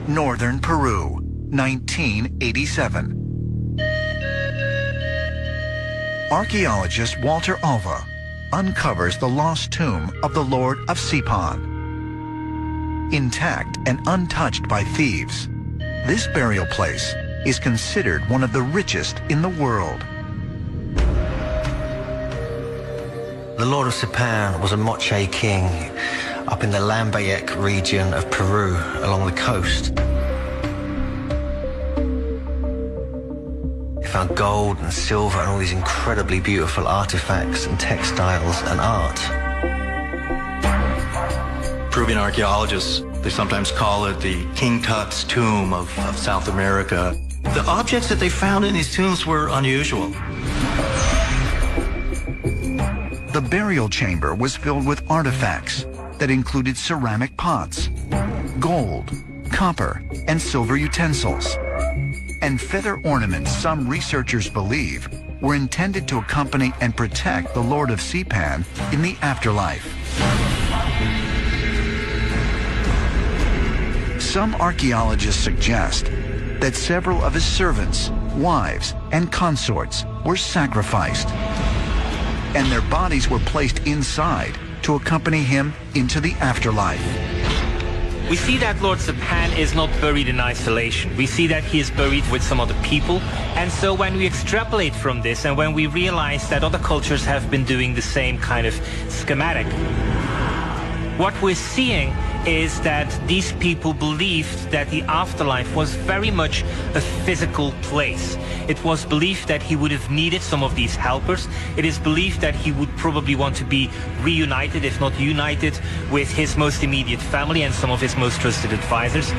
northern Peru, 1987. Archaeologist Walter Alva uncovers the lost tomb of the Lord of Sipan. Intact and untouched by thieves, this burial place is considered one of the richest in the world. The Lord of Sipan was a Moche king up in the Lambayeque region of Peru along the coast. They found gold and silver and all these incredibly beautiful artifacts and textiles and art. Peruvian archaeologists, they sometimes call it the King Tut's tomb of South America. The objects that they found in these tombs were unusual. The burial chamber was filled with artifacts that included ceramic pots, gold, copper, and silver utensils, and feather ornaments some researchers believe were intended to accompany and protect the Lord of Sipan in the afterlife. Some archaeologists suggest that several of his servants, wives, and consorts were sacrificed, and their bodies were placed inside to accompany him into the afterlife. We see that Lord Sipan is not buried in isolation. We see that he is buried with some other people. And so when we extrapolate from this and when we realize that other cultures have been doing the same kind of schematic, what we're seeing is that these people believed that the afterlife was very much a physical place. It was believed that he would have needed some of these helpers. It is believed that he would probably want to be reunited, if not united, with his most immediate family and some of his most trusted advisors.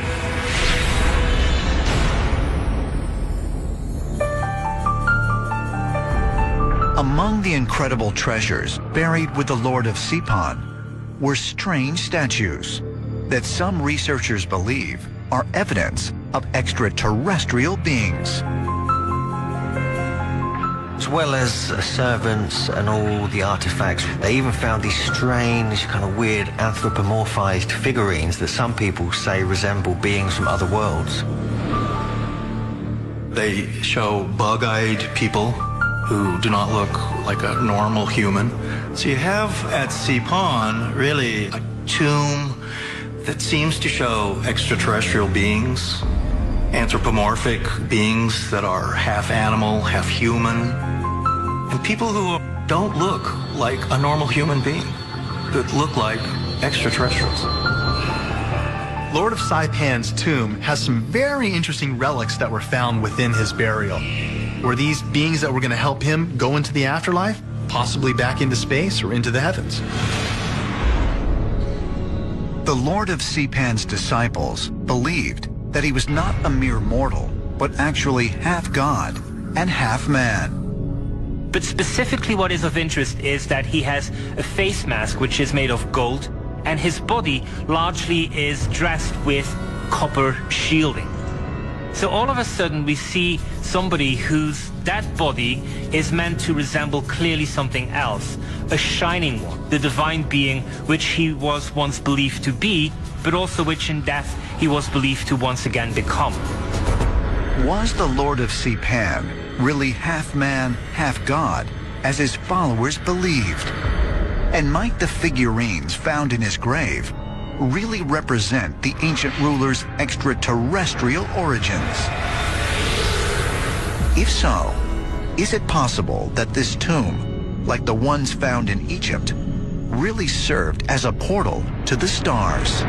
Among the incredible treasures buried with the Lord of Sipan were strange statues that some researchers believe are evidence of extraterrestrial beings. As well as servants and all the artifacts, they even found these strange, kind of weird anthropomorphized figurines that some people say resemble beings from other worlds. They show bug-eyed people who do not look like a normal human. So you have at Sipan really a tomb that seems to show extraterrestrial beings, anthropomorphic beings that are half animal, half human, and people who don't look like a normal human being, that look like extraterrestrials. Lord of Sipan's tomb has some very interesting relics that were found within his burial. Were these beings that were going to help him go into the afterlife, possibly back into space or into the heavens? The Lord of Sipan's disciples believed that he was not a mere mortal, but actually half God and half man. But specifically what is of interest is that he has a face mask which is made of gold, and his body largely is dressed with copper shielding. So all of a sudden we see somebody whose that body is meant to resemble clearly something else, a shining one, the divine being which he was once believed to be, but also which in death he was believed to once again become. Was the Lord of Sipan really half man, half God, as his followers believed? And might the figurines found in his grave really represent the ancient ruler's extraterrestrial origins? If so, is it possible that this tomb, like the ones found in Egypt, really served as a portal to the stars?